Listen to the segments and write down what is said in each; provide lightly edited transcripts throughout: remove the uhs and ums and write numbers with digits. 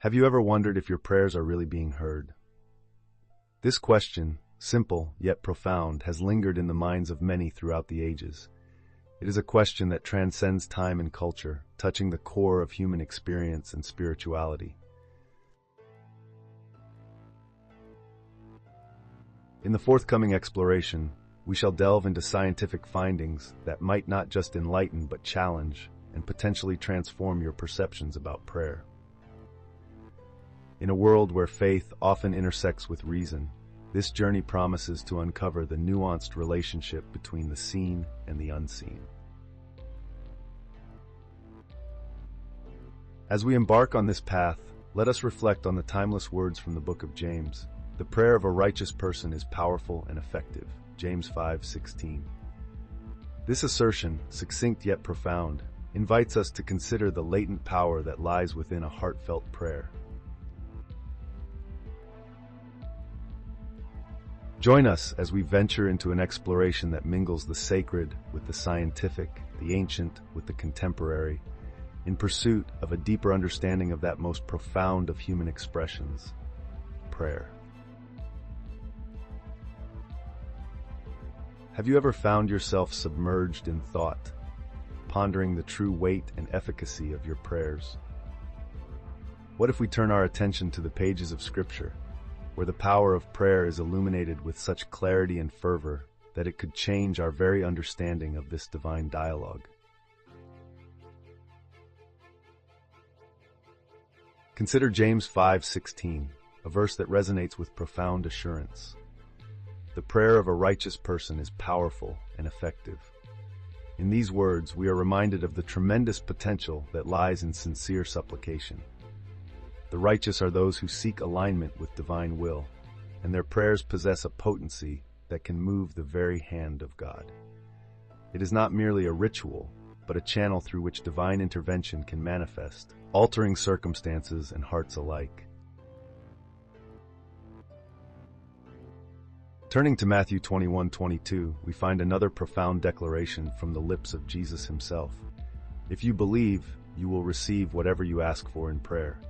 Have you ever wondered if your prayers are really being heard? This question, simple yet profound, has lingered in the minds of many throughout the ages. It is a question that transcends time and culture, touching the core of human experience and spirituality. In the forthcoming exploration, we shall delve into scientific findings that might not just enlighten but challenge and potentially transform your perceptions about prayer. In a world where faith often intersects with reason, this journey promises to uncover the nuanced relationship between the seen and the unseen. As we embark on this path, let us reflect on the timeless words from the book of James. The prayer of a righteous person is powerful and effective. James 5:16. This assertion, succinct yet profound, invites us to consider the latent power that lies within a heartfelt prayer. Join us as we venture into an exploration that mingles the sacred with the scientific, the ancient with the contemporary, in pursuit of a deeper understanding of that most profound of human expressions, prayer. Have you ever found yourself submerged in thought, pondering the true weight and efficacy of your prayers? What if we turn our attention to the pages of Scripture, where the power of prayer is illuminated with such clarity and fervor that it could change our very understanding of this divine dialogue? Consider James 5:16, a verse that resonates with profound assurance. The prayer of a righteous person is powerful and effective. In these words, we are reminded of the tremendous potential that lies in sincere supplication. The righteous are those who seek alignment with divine will, and their prayers possess a potency that can move the very hand of God. It is not merely a ritual, but a channel through which divine intervention can manifest, altering circumstances and hearts alike. Turning to Matthew 21:22, we find another profound declaration from the lips of Jesus himself. If you believe, you will receive whatever you ask for in prayer.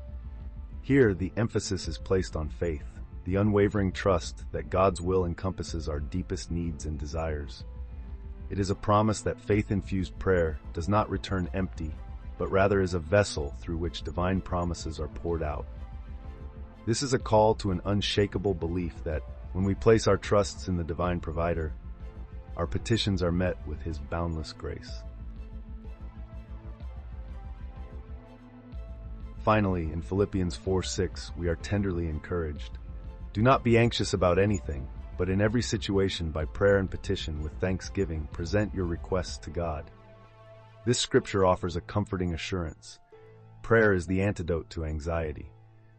Here, the emphasis is placed on faith, the unwavering trust that God's will encompasses our deepest needs and desires. It is a promise that faith-infused prayer does not return empty, but rather is a vessel through which divine promises are poured out. This is a call to an unshakable belief that, when we place our trusts in the divine provider, our petitions are met with his boundless grace. Finally, in Philippians 4:6, we are tenderly encouraged. Do not be anxious about anything, but in every situation by prayer and petition with thanksgiving present your requests to God. This scripture offers a comforting assurance. Prayer is the antidote to anxiety.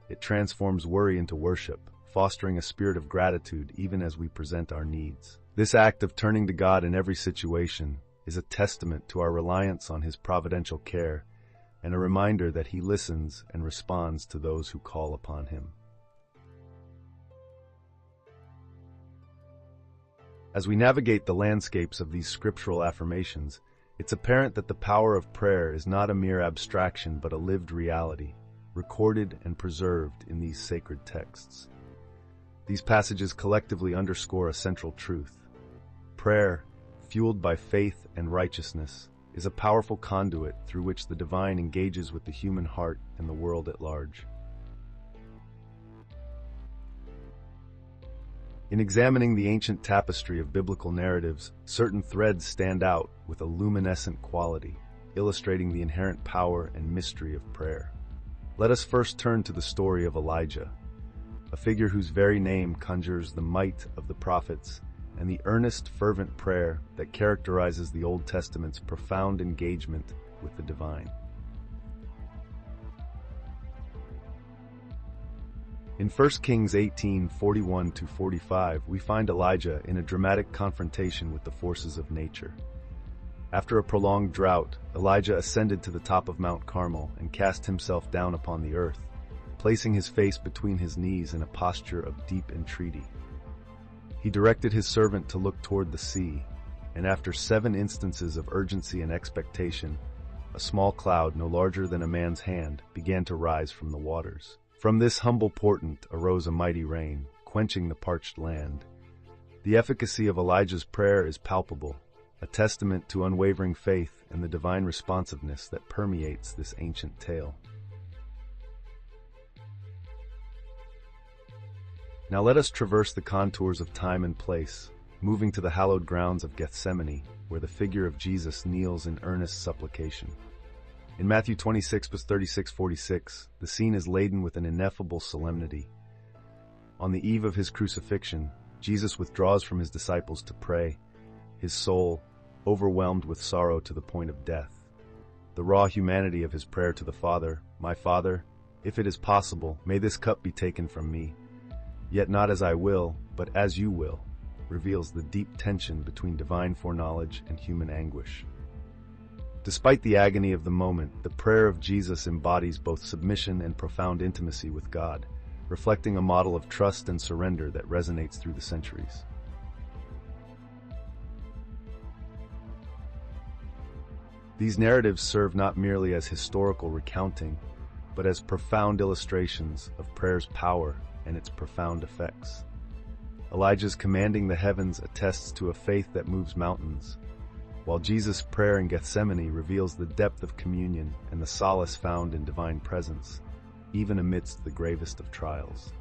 It transforms worry into worship, fostering a spirit of gratitude even as we present our needs. This act of turning to God in every situation is a testament to our reliance on his providential care and a reminder that he listens and responds to those who call upon him. As we navigate the landscapes of these scriptural affirmations, it's apparent that the power of prayer is not a mere abstraction but a lived reality, recorded and preserved in these sacred texts. These passages collectively underscore a central truth. Prayer, fueled by faith and righteousness, is a powerful conduit through which the divine engages with the human heart and the world at large. In examining the ancient tapestry of biblical narratives, certain threads stand out with a luminescent quality, illustrating the inherent power and mystery of prayer. Let us first turn to the story of Elijah, a figure whose very name conjures the might of the prophets and the earnest, fervent prayer that characterizes the Old Testament's profound engagement with the divine. In 1 Kings 18:41-45, we find Elijah in a dramatic confrontation with the forces of nature. After a prolonged drought, Elijah ascended to the top of Mount Carmel and cast himself down upon the earth, placing his face between his knees in a posture of deep entreaty. He directed his servant to look toward the sea, and after 7 instances of urgency and expectation, a small cloud no larger than a man's hand began to rise from the waters. From this humble portent arose a mighty rain, quenching the parched land. The efficacy of Elijah's prayer is palpable, a testament to unwavering faith and the divine responsiveness that permeates this ancient tale. Now let us traverse the contours of time and place, moving to the hallowed grounds of Gethsemane, where the figure of Jesus kneels in earnest supplication. In Matthew 26, verse 36-46, the scene is laden with an ineffable solemnity. On the eve of his crucifixion, Jesus withdraws from his disciples to pray, his soul overwhelmed with sorrow to the point of death. The raw humanity of his prayer to the Father, "My Father, if it is possible, may this cup be taken from me. Yet not as I will, but as you will," reveals the deep tension between divine foreknowledge and human anguish. Despite the agony of the moment, the prayer of Jesus embodies both submission and profound intimacy with God, reflecting a model of trust and surrender that resonates through the centuries. These narratives serve not merely as historical recounting, but as profound illustrations of prayer's power and its profound effects. Elijah's commanding the heavens attests to a faith that moves mountains, while Jesus' prayer in Gethsemane reveals the depth of communion and the solace found in divine presence, even amidst the gravest of trials.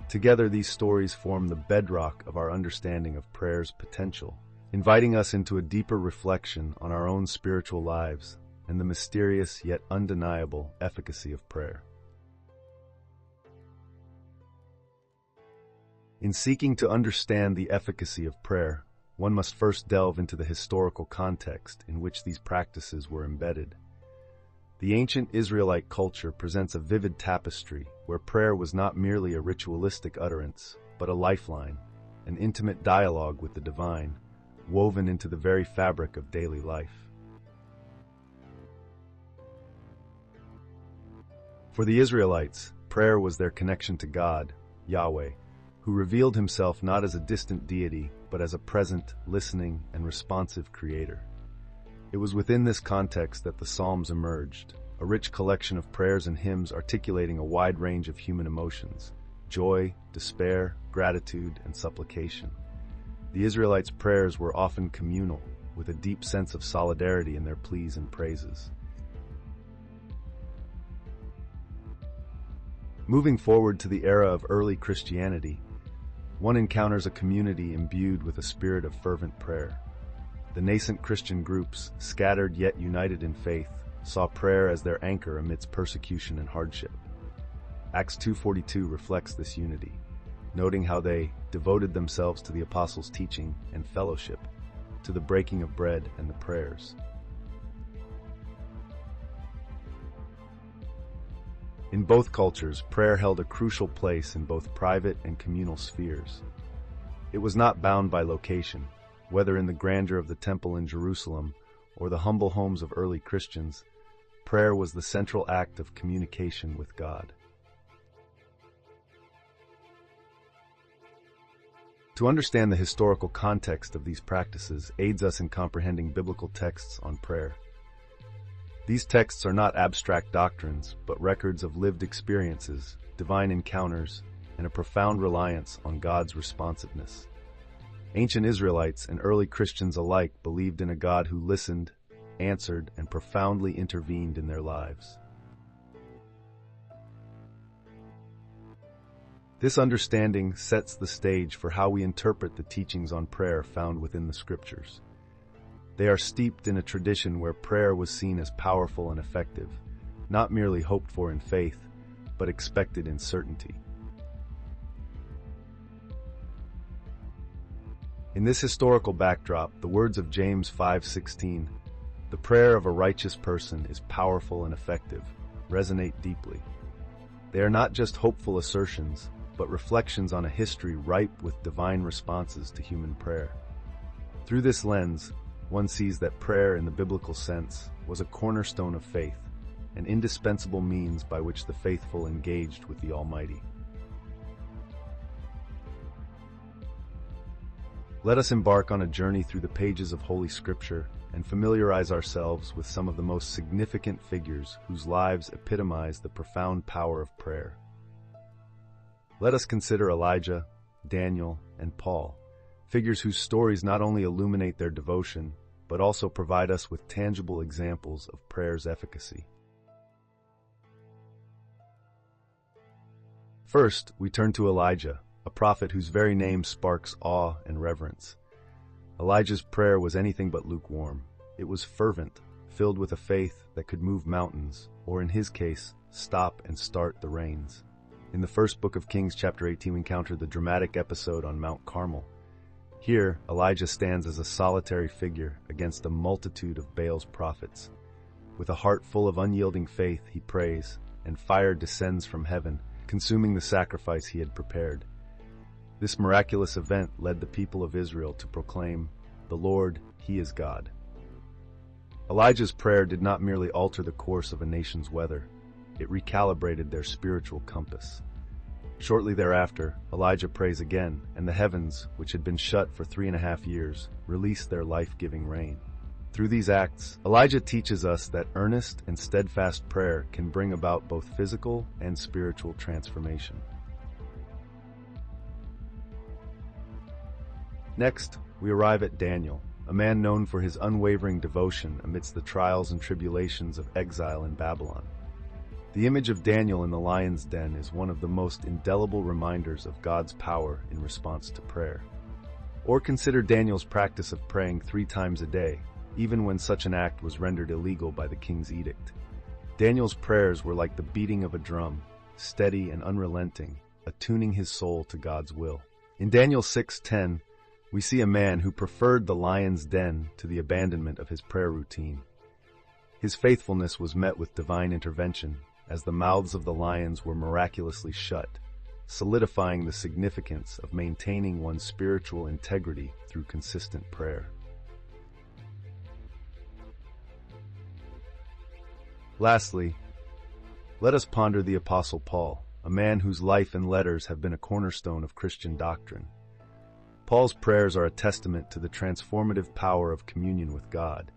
Together, these stories form the bedrock of our understanding of prayer's potential, inviting us into a deeper reflection on our own spiritual lives and the mysterious yet undeniable efficacy of prayer. In seeking to understand the efficacy of prayer, one must first delve into the historical context in which these practices were embedded. The ancient Israelite culture presents a vivid tapestry where prayer was not merely a ritualistic utterance, but a lifeline, an intimate dialogue with the divine, woven into the very fabric of daily life. For the Israelites, prayer was their connection to God, Yahweh, who revealed himself not as a distant deity, but as a present, listening, and responsive creator. It was within this context that the Psalms emerged, a rich collection of prayers and hymns articulating a wide range of human emotions: joy, despair, gratitude, and supplication. The Israelites' prayers were often communal, with a deep sense of solidarity in their pleas and praises. Moving forward to the era of early Christianity, one encounters a community imbued with a spirit of fervent prayer. The nascent Christian groups, scattered yet united in faith, saw prayer as their anchor amidst persecution and hardship. Acts 2:42 reflects this unity, noting how they devoted themselves to the apostles' teaching and fellowship, to the breaking of bread and the prayers. In both cultures, prayer held a crucial place in both private and communal spheres. It was not bound by location, whether in the grandeur of the temple in Jerusalem or the humble homes of early Christians. Prayer was the central act of communication with God. To understand the historical context of these practices aids us in comprehending biblical texts on prayer. These texts are not abstract doctrines, but records of lived experiences, divine encounters, and a profound reliance on God's responsiveness. Ancient Israelites and early Christians alike believed in a God who listened, answered, and profoundly intervened in their lives. This understanding sets the stage for how we interpret the teachings on prayer found within the Scriptures. They are steeped in a tradition where prayer was seen as powerful and effective, not merely hoped for in faith, but expected in certainty. In this historical backdrop, the words of James 5:16, "The prayer of a righteous person is powerful and effective," resonate deeply. They are not just hopeful assertions, but reflections on a history ripe with divine responses to human prayer. Through this lens, one sees that prayer in the biblical sense was a cornerstone of faith, an indispensable means by which the faithful engaged with the Almighty. Let us embark on a journey through the pages of Holy Scripture and familiarize ourselves with some of the most significant figures whose lives epitomize the profound power of prayer. Let us consider Elijah, Daniel, and Paul, figures whose stories not only illuminate their devotion, but also provide us with tangible examples of prayer's efficacy. First, we turn to Elijah, a prophet whose very name sparks awe and reverence. Elijah's prayer was anything but lukewarm. It was fervent, filled with a faith that could move mountains, or in his case, stop and start the rains. In the first book of Kings, chapter 18, we encounter the dramatic episode on Mount Carmel. Here, Elijah stands as a solitary figure against a multitude of Baal's prophets. With a heart full of unyielding faith, he prays, and fire descends from heaven, consuming the sacrifice he had prepared. This miraculous event led the people of Israel to proclaim, "The Lord, He is God." Elijah's prayer did not merely alter the course of a nation's weather, it recalibrated their spiritual compass. Shortly thereafter, Elijah prays again, and the heavens, which had been shut for 3.5 years, released their life-giving rain. Through these acts, Elijah teaches us that earnest and steadfast prayer can bring about both physical and spiritual transformation. Next, we arrive at Daniel, a man known for his unwavering devotion amidst the trials and tribulations of exile in Babylon. The image of Daniel in the lion's den is one of the most indelible reminders of God's power in response to prayer. Or consider Daniel's practice of praying 3 times a day, even when such an act was rendered illegal by the king's edict. Daniel's prayers were like the beating of a drum, steady and unrelenting, attuning his soul to God's will. In Daniel 6:10, we see a man who preferred the lion's den to the abandonment of his prayer routine. His faithfulness was met with divine intervention, as the mouths of the lions were miraculously shut, solidifying the significance of maintaining one's spiritual integrity through consistent prayer. Lastly, let us ponder the Apostle Paul, a man whose life and letters have been a cornerstone of Christian doctrine. Paul's prayers are a testament to the transformative power of communion with God.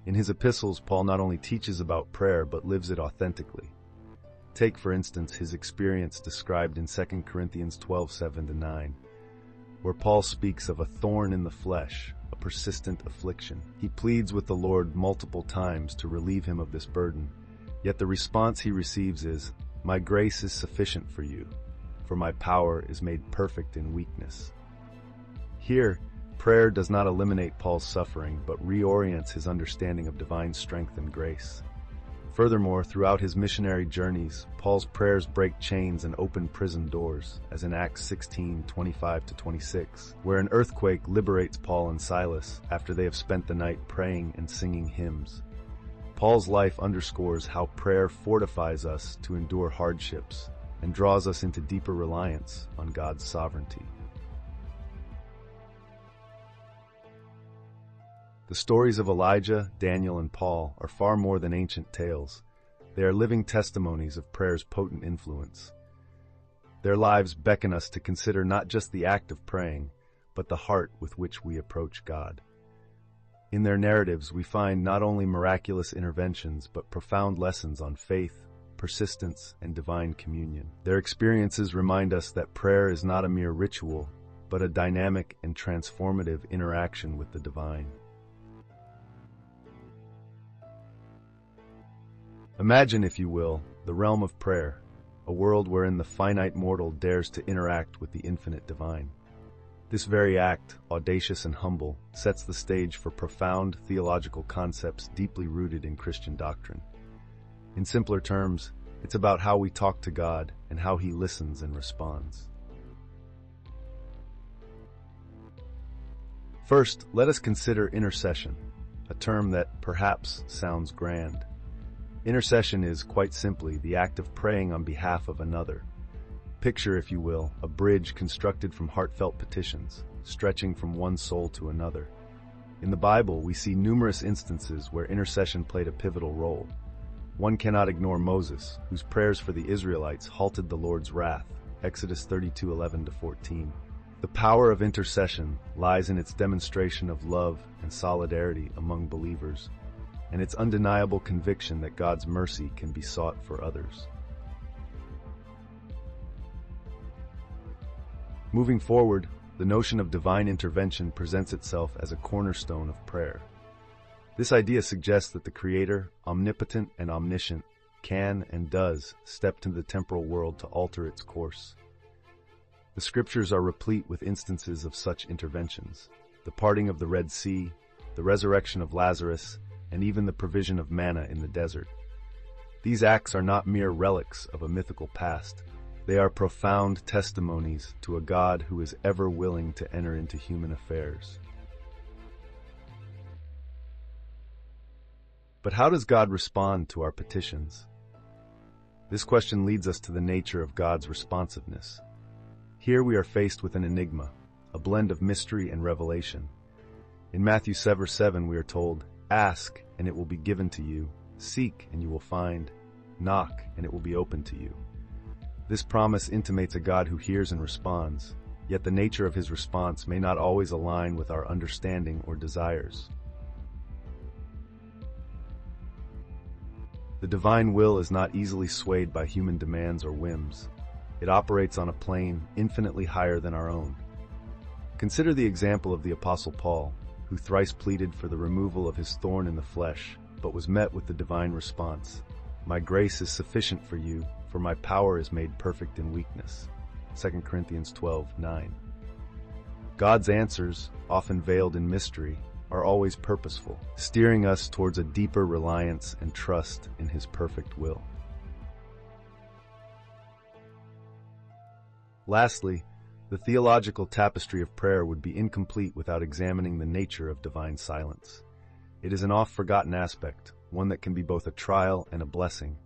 In his epistles, Paul not only teaches about prayer, but lives it authentically. Take, for instance, his experience described in 2 Corinthians 12:7-9, where Paul speaks of a thorn in the flesh, a persistent affliction. He pleads with the Lord multiple times to relieve him of this burden, yet the response he receives is, "My grace is sufficient for you, for my power is made perfect in weakness." Here, prayer does not eliminate Paul's suffering, but reorients his understanding of divine strength and grace. Furthermore, throughout his missionary journeys, Paul's prayers break chains and open prison doors, as in Acts 16:25-26, where an earthquake liberates Paul and Silas after they have spent the night praying and singing hymns. Paul's life underscores how prayer fortifies us to endure hardships and draws us into deeper reliance on God's sovereignty. The stories of Elijah, Daniel, and Paul are far more than ancient tales. They are living testimonies of prayer's potent influence. Their lives beckon us to consider not just the act of praying, but the heart with which we approach God. In their narratives, we find not only miraculous interventions, but profound lessons on faith, persistence, and divine communion. Their experiences remind us that prayer is not a mere ritual, but a dynamic and transformative interaction with the divine. Imagine, if you will, the realm of prayer, a world wherein the finite mortal dares to interact with the infinite divine. This very act, audacious and humble, sets the stage for profound theological concepts deeply rooted in Christian doctrine. In simpler terms, it's about how we talk to God and how He listens and responds. First, let us consider intercession, a term that perhaps sounds grand. Intercession is, quite simply, the act of praying on behalf of another. Picture, if you will, a bridge constructed from heartfelt petitions, stretching from one soul to another. In the Bible, we see numerous instances where intercession played a pivotal role. One cannot ignore Moses, whose prayers for the Israelites halted the Lord's wrath, Exodus 32:11-14. The power of intercession lies in its demonstration of love and solidarity among believers, and its undeniable conviction that God's mercy can be sought for others. Moving forward, the notion of divine intervention presents itself as a cornerstone of prayer. This idea suggests that the Creator, omnipotent and omniscient, can and does step into the temporal world to alter its course. The scriptures are replete with instances of such interventions: the parting of the Red Sea, the resurrection of Lazarus, and even the provision of manna in the desert. These acts are not mere relics of a mythical past. They are profound testimonies to a God who is ever willing to enter into human affairs. But how does God respond to our petitions? This question leads us to the nature of God's responsiveness. Here we are faced with an enigma, a blend of mystery and revelation. In Matthew 7:7 we are told, "Ask, and it will be given to you. Seek, and you will find. Knock, and it will be opened to you." This promise intimates a God who hears and responds, yet the nature of his response may not always align with our understanding or desires. The divine will is not easily swayed by human demands or whims. It operates on a plane infinitely higher than our own. Consider the example of the Apostle Paul, who thrice pleaded for the removal of his thorn in the flesh, but was met with the divine response, "My grace is sufficient for you, for my power is made perfect in weakness." 2 Corinthians 12:9. God's answers, often veiled in mystery, are always purposeful, steering us towards a deeper reliance and trust in his perfect will. Lastly, the theological tapestry of prayer would be incomplete without examining the nature of divine silence. It is an oft-forgotten aspect, one that can be both a trial and a blessing.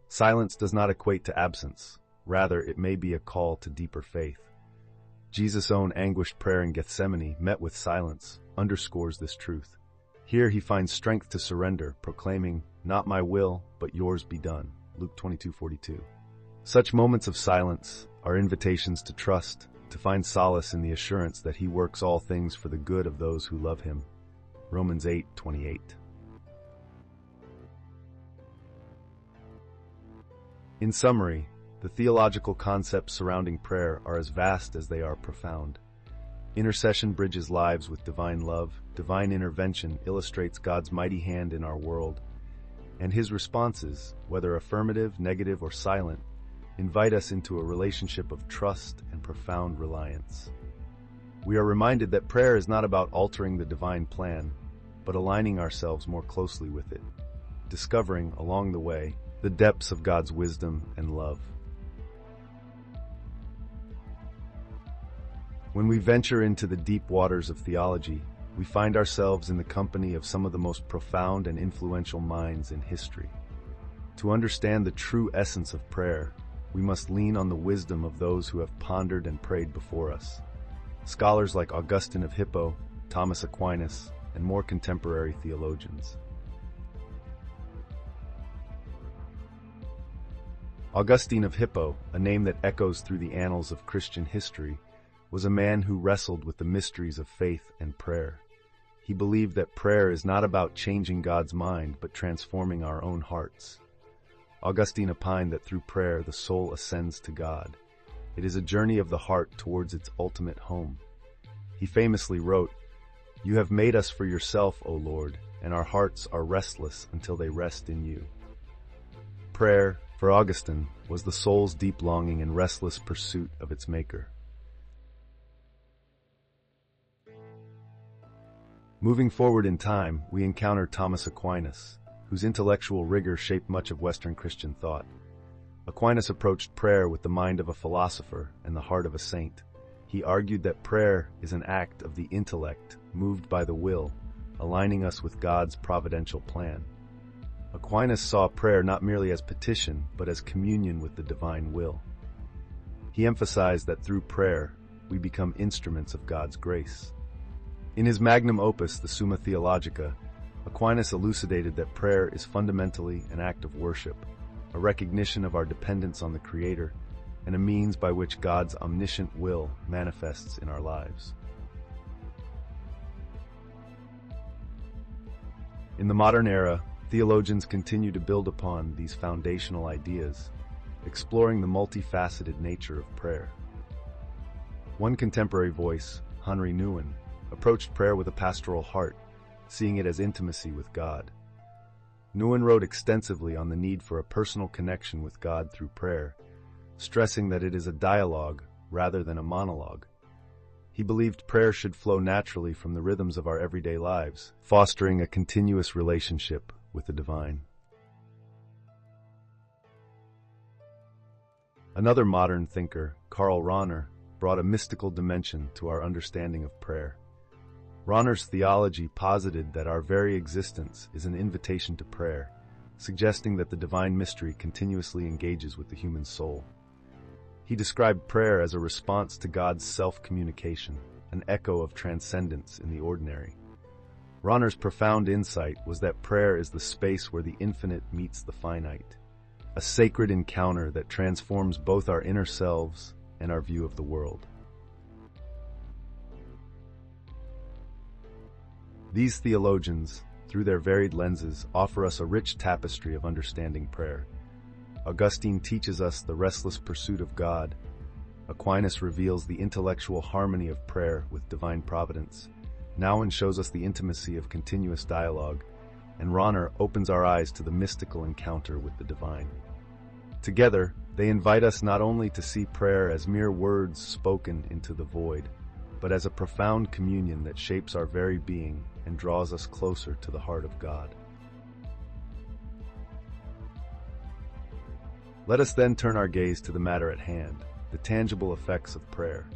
Silence does not equate to absence. Rather, it may be a call to deeper faith. Jesus' own anguished prayer in Gethsemane, met with silence, underscores this truth. Here he finds strength to surrender, proclaiming, "Not my will, but yours be done." Luke 22:42. Such moments of silence are invitations to trust, to find solace in the assurance that he works all things for the good of those who love him. Romans 8:28. In summary, the theological concepts surrounding prayer are as vast as they are profound. Intercession bridges lives with divine love, divine intervention illustrates God's mighty hand in our world, and his responses, whether affirmative, negative, or silent, invite us into a relationship of trust and profound reliance. We are reminded that prayer is not about altering the divine plan, but aligning ourselves more closely with it, discovering, along the way, the depths of God's wisdom and love. When we venture into the deep waters of theology, we find ourselves in the company of some of the most profound and influential minds in history. To understand the true essence of prayer, we must lean on the wisdom of those who have pondered and prayed before us. Scholars like Augustine of Hippo, Thomas Aquinas, and more contemporary theologians. Augustine of Hippo, a name that echoes through the annals of Christian history, was a man who wrestled with the mysteries of faith and prayer. He believed that prayer is not about changing God's mind, but transforming our own hearts. Augustine opined that through prayer the soul ascends to God. It is a journey of the heart towards its ultimate home. He famously wrote, "You have made us for yourself, O Lord, and our hearts are restless until they rest in you." Prayer, for Augustine, was the soul's deep longing and restless pursuit of its maker. Moving forward in time, we encounter Thomas Aquinas, whose intellectual rigor shaped much of Western Christian thought. Aquinas approached prayer with the mind of a philosopher and the heart of a saint. He argued that prayer is an act of the intellect, moved by the will, aligning us with God's providential plan. Aquinas saw prayer not merely as petition, but as communion with the divine will. He emphasized that through prayer, we become instruments of God's grace. In his magnum opus, the Summa Theologica, Aquinas elucidated that prayer is fundamentally an act of worship, a recognition of our dependence on the Creator, and a means by which God's omniscient will manifests in our lives. In the modern era, theologians continue to build upon these foundational ideas, exploring the multifaceted nature of prayer. One contemporary voice, Henry Nouwen, approached prayer with a pastoral heart, seeing it as intimacy with God. Nouwen wrote extensively on the need for a personal connection with God through prayer, stressing that it is a dialogue rather than a monologue. He believed prayer should flow naturally from the rhythms of our everyday lives, fostering a continuous relationship with the divine. Another modern thinker, Karl Rahner, brought a mystical dimension to our understanding of prayer. Rahner's theology posited that our very existence is an invitation to prayer, suggesting that the divine mystery continuously engages with the human soul. He described prayer as a response to God's self-communication, an echo of transcendence in the ordinary. Rahner's profound insight was that prayer is the space where the infinite meets the finite, a sacred encounter that transforms both our inner selves and our view of the world. These theologians, through their varied lenses, offer us a rich tapestry of understanding prayer. Augustine teaches us the restless pursuit of God. Aquinas reveals the intellectual harmony of prayer with divine providence. Nouwen shows us the intimacy of continuous dialogue, and Rahner opens our eyes to the mystical encounter with the divine. Together, they invite us not only to see prayer as mere words spoken into the void, but as a profound communion that shapes our very being and draws us closer to the heart of God. Let us then turn our gaze to the matter at hand, the tangible effects of prayer.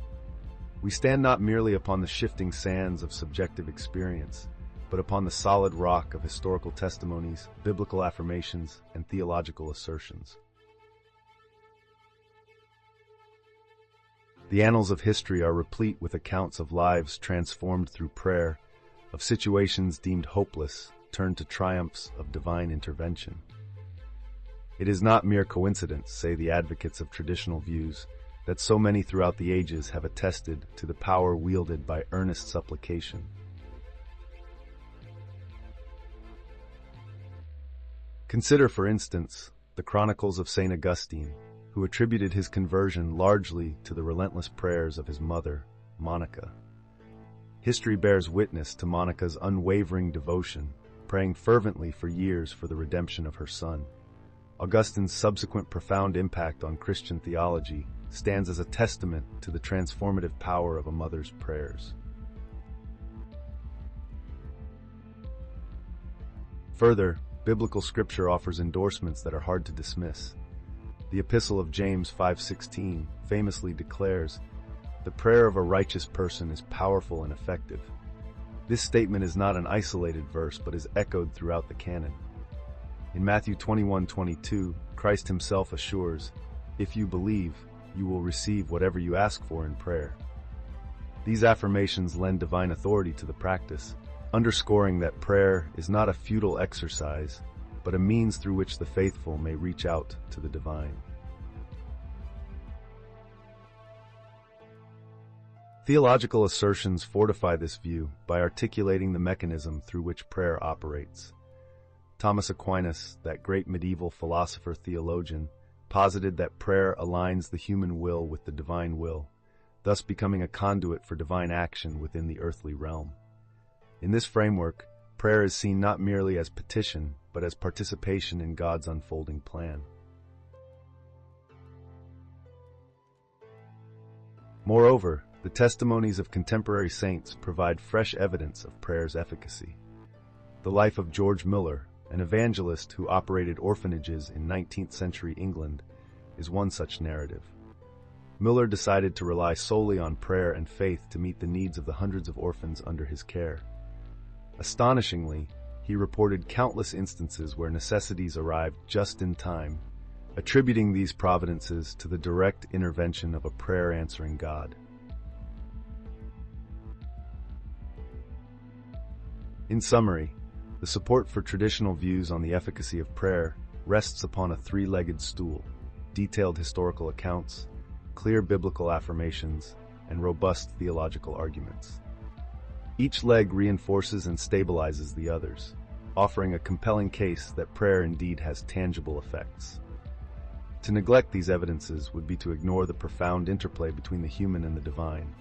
We stand not merely upon the shifting sands of subjective experience, but upon the solid rock of historical testimonies, biblical affirmations, and theological assertions. The annals of history are replete with accounts of lives transformed through prayer, of situations deemed hopeless turned to triumphs of divine intervention. It is not mere coincidence, say the advocates of traditional views, that so many throughout the ages have attested to the power wielded by earnest supplication. Consider, for instance, the Chronicles of St. Augustine, who attributed his conversion largely to the relentless prayers of his mother, Monica. History bears witness to Monica's unwavering devotion, praying fervently for years for the redemption of her son. Augustine's subsequent profound impact on Christian theology stands as a testament to the transformative power of a mother's prayers. Further, biblical scripture offers endorsements that are hard to dismiss. The Epistle of James 5:16 famously declares, "The prayer of a righteous person is powerful and effective." This statement is not an isolated verse, but is echoed throughout the canon. In Matthew 21:22, Christ himself assures, "If you believe, you will receive whatever you ask for in prayer." These affirmations lend divine authority to the practice, underscoring that prayer is not a futile exercise, but a means through which the faithful may reach out to the divine. Theological assertions fortify this view by articulating the mechanism through which prayer operates. Thomas Aquinas, that great medieval philosopher-theologian, posited that prayer aligns the human will with the divine will, thus becoming a conduit for divine action within the earthly realm. In this framework, prayer is seen not merely as petition, but as participation in God's unfolding plan. Moreover, the testimonies of contemporary saints provide fresh evidence of prayer's efficacy. The life of George Muller, an evangelist who operated orphanages in 19th century England, is one such narrative. Muller decided to rely solely on prayer and faith to meet the needs of the hundreds of orphans under his care. Astonishingly, he reported countless instances where necessities arrived just in time, attributing these providences to the direct intervention of a prayer-answering God. In summary, the support for traditional views on the efficacy of prayer rests upon a three-legged stool: detailed historical accounts, clear biblical affirmations, and robust theological arguments. Each leg reinforces and stabilizes the others, offering a compelling case that prayer indeed has tangible effects. To neglect these evidences would be to ignore the profound interplay between the human and the divine,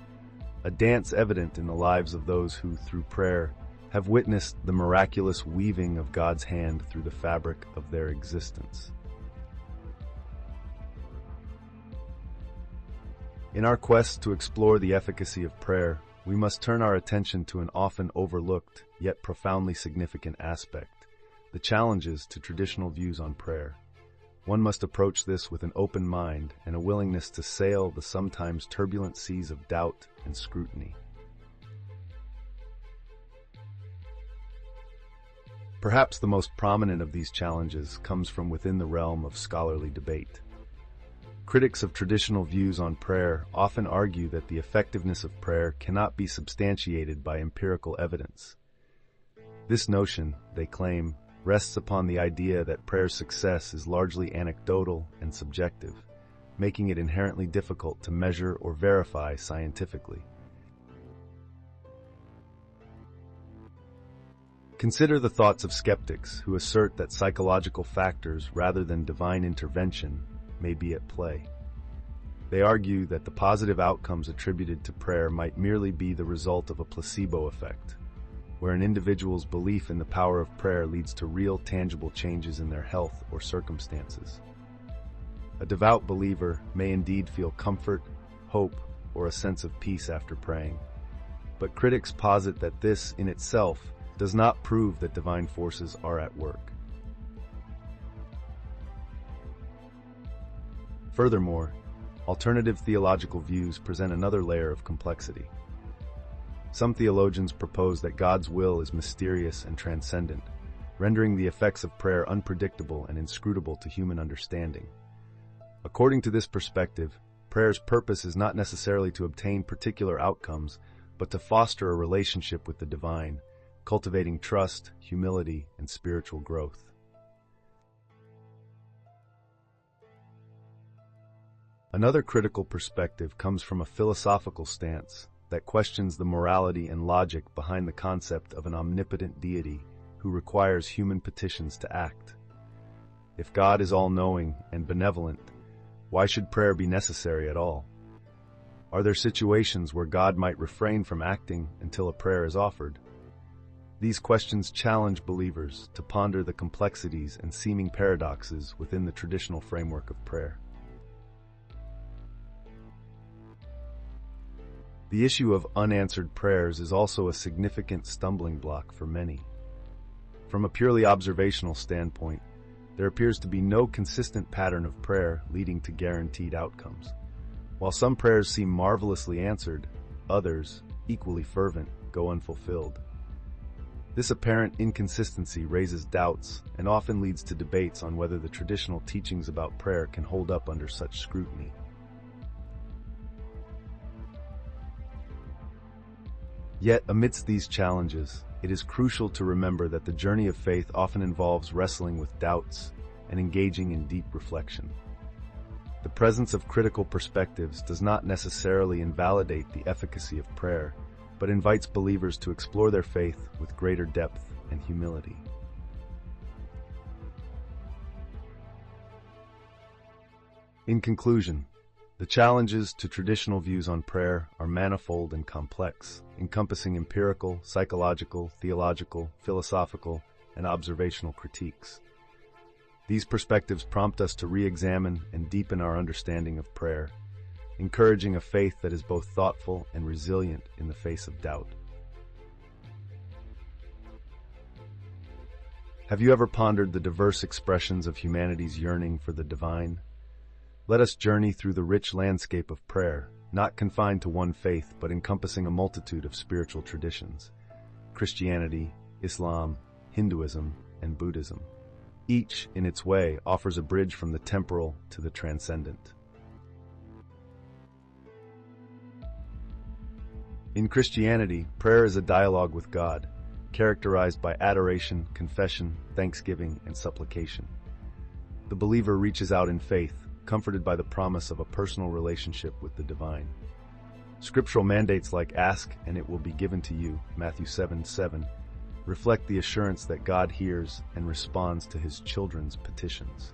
a dance evident in the lives of those who, through prayer, have witnessed the miraculous weaving of God's hand through the fabric of their existence. In our quest to explore the efficacy of prayer, we must turn our attention to an often overlooked, yet profoundly significant aspect: the challenges to traditional views on prayer. One must approach this with an open mind and a willingness to sail the sometimes turbulent seas of doubt and scrutiny. Perhaps the most prominent of these challenges comes from within the realm of scholarly debate. Critics of traditional views on prayer often argue that the effectiveness of prayer cannot be substantiated by empirical evidence. This notion, they claim, rests upon the idea that prayer's success is largely anecdotal and subjective, making it inherently difficult to measure or verify scientifically. Consider the thoughts of skeptics who assert that psychological factors rather than divine intervention may be at play. They argue that the positive outcomes attributed to prayer might merely be the result of a placebo effect, where an individual's belief in the power of prayer leads to real, tangible changes in their health or circumstances. A devout believer may indeed feel comfort, hope, or a sense of peace after praying, but critics posit that this, in itself, does not prove that divine forces are at work. Furthermore, alternative theological views present another layer of complexity. Some theologians propose that God's will is mysterious and transcendent, rendering the effects of prayer unpredictable and inscrutable to human understanding. According to this perspective, prayer's purpose is not necessarily to obtain particular outcomes, but to foster a relationship with the divine, cultivating trust, humility, and spiritual growth. Another critical perspective comes from a philosophical stance that questions the morality and logic behind the concept of an omnipotent deity who requires human petitions to act. If God is all-knowing and benevolent, why should prayer be necessary at all? Are there situations where God might refrain from acting until a prayer is offered? These questions challenge believers to ponder the complexities and seeming paradoxes within the traditional framework of prayer. The issue of unanswered prayers is also a significant stumbling block for many. From a purely observational standpoint, there appears to be no consistent pattern of prayer leading to guaranteed outcomes. While some prayers seem marvelously answered, others, equally fervent, go unfulfilled. This apparent inconsistency raises doubts and often leads to debates on whether the traditional teachings about prayer can hold up under such scrutiny. Yet, amidst these challenges, it is crucial to remember that the journey of faith often involves wrestling with doubts and engaging in deep reflection. The presence of critical perspectives does not necessarily invalidate the efficacy of prayer, but invites believers to explore their faith with greater depth and humility. In conclusion, the challenges to traditional views on prayer are manifold and complex, encompassing empirical, psychological, theological, philosophical, and observational critiques. These perspectives prompt us to re-examine and deepen our understanding of prayer, encouraging a faith that is both thoughtful and resilient in the face of doubt. Have you ever pondered the diverse expressions of humanity's yearning for the divine? Let us journey through the rich landscape of prayer, not confined to one faith, but encompassing a multitude of spiritual traditions: Christianity, Islam, Hinduism, and Buddhism. Each, in its way, offers a bridge from the temporal to the transcendent. In Christianity, prayer is a dialogue with God, characterized by adoration, confession, thanksgiving, and supplication. The believer reaches out in faith, comforted by the promise of a personal relationship with the divine. Scriptural mandates like "ask and it will be given to you," Matthew 7:7, reflect the assurance that God hears and responds to his children's petitions.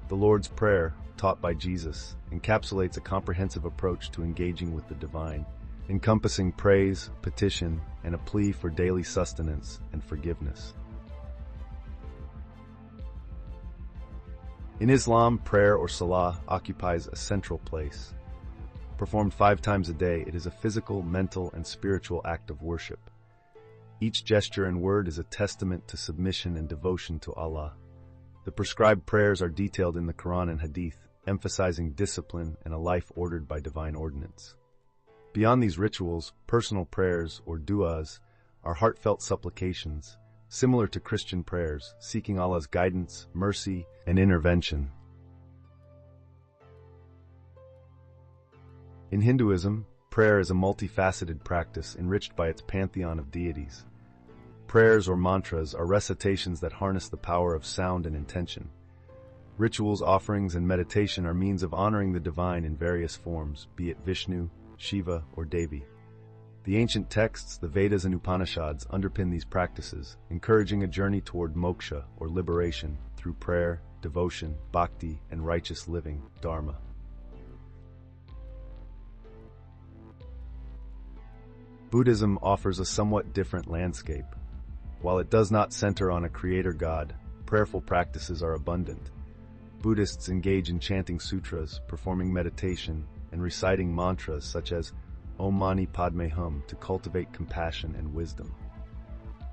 The Lord's Prayer, taught by Jesus, encapsulates a comprehensive approach to engaging with the divine, encompassing praise, petition, and a plea for daily sustenance and forgiveness. In Islam, prayer or salah occupies a central place. Performed 5 times a day, it is a physical, mental, and spiritual act of worship. Each gesture and word is a testament to submission and devotion to Allah. The prescribed prayers are detailed in the Quran and Hadith, emphasizing discipline and a life ordered by divine ordinance. Beyond these rituals, personal prayers, or du'as, are heartfelt supplications, similar to Christian prayers, seeking Allah's guidance, mercy, and intervention. In Hinduism, prayer is a multifaceted practice enriched by its pantheon of deities. Prayers or mantras are recitations that harness the power of sound and intention. Rituals, offerings, and meditation are means of honoring the divine in various forms, be it Vishnu, Shiva, or Devi. The ancient texts, the Vedas and Upanishads, underpin these practices, encouraging a journey toward moksha, or liberation, through prayer, devotion, bhakti, and righteous living, dharma. Buddhism offers a somewhat different landscape. While it does not center on a creator god, prayerful practices are abundant. Buddhists engage in chanting sutras, performing meditation, and reciting mantras such as Om Mani Padme Hum to cultivate compassion and wisdom.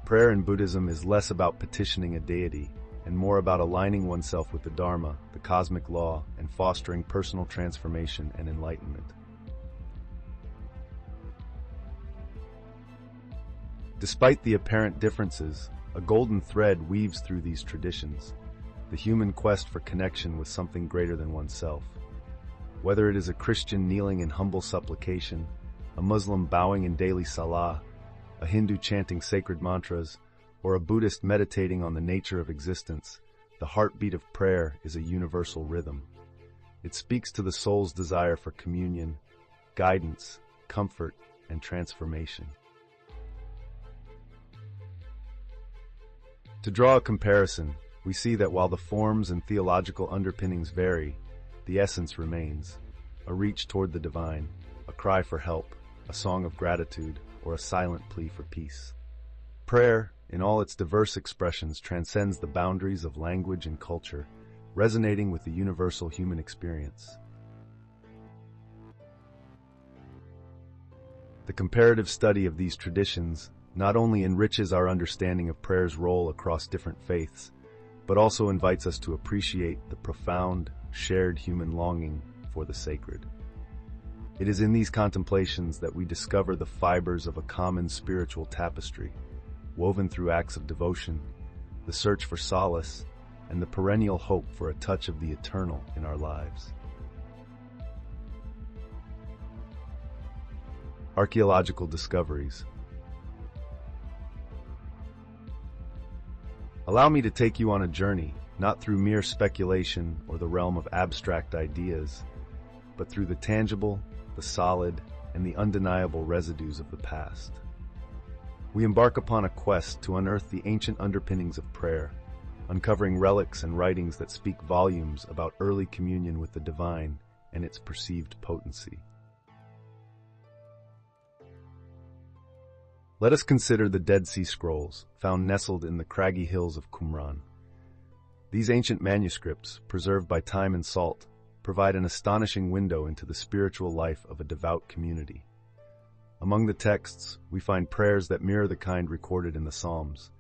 Prayer in Buddhism is less about petitioning a deity and more about aligning oneself with the Dharma, the cosmic law, and fostering personal transformation and enlightenment. Despite the apparent differences, a golden thread weaves through these traditions, the human quest for connection with something greater than oneself. Whether it is a Christian kneeling in humble supplication, a Muslim bowing in daily salah, a Hindu chanting sacred mantras, or a Buddhist meditating on the nature of existence, the heartbeat of prayer is a universal rhythm. It speaks to the soul's desire for communion, guidance, comfort, and transformation. To draw a comparison, we see that while the forms and theological underpinnings vary, the essence remains: a reach toward the divine, a cry for help, a song of gratitude, or a silent plea for peace. Prayer, in all its diverse expressions, transcends the boundaries of language and culture, resonating with the universal human experience. The comparative study of these traditions not only enriches our understanding of prayer's role across different faiths, but also invites us to appreciate the profound, shared human longing for the sacred. It is in these contemplations that we discover the fibers of a common spiritual tapestry, woven through acts of devotion, the search for solace, and the perennial hope for a touch of the eternal in our lives. Archaeological discoveries. Allow me to take you on a journey, not through mere speculation or the realm of abstract ideas, but through the tangible, the solid, and the undeniable residues of the past. We embark upon a quest to unearth the ancient underpinnings of prayer, uncovering relics and writings that speak volumes about early communion with the divine and its perceived potency. Let us consider the Dead Sea Scrolls, found nestled in the craggy hills of Qumran. These ancient manuscripts, preserved by time and salt, provide an astonishing window into the spiritual life of a devout community. Among the texts, we find prayers that mirror the kind recorded in the Psalms,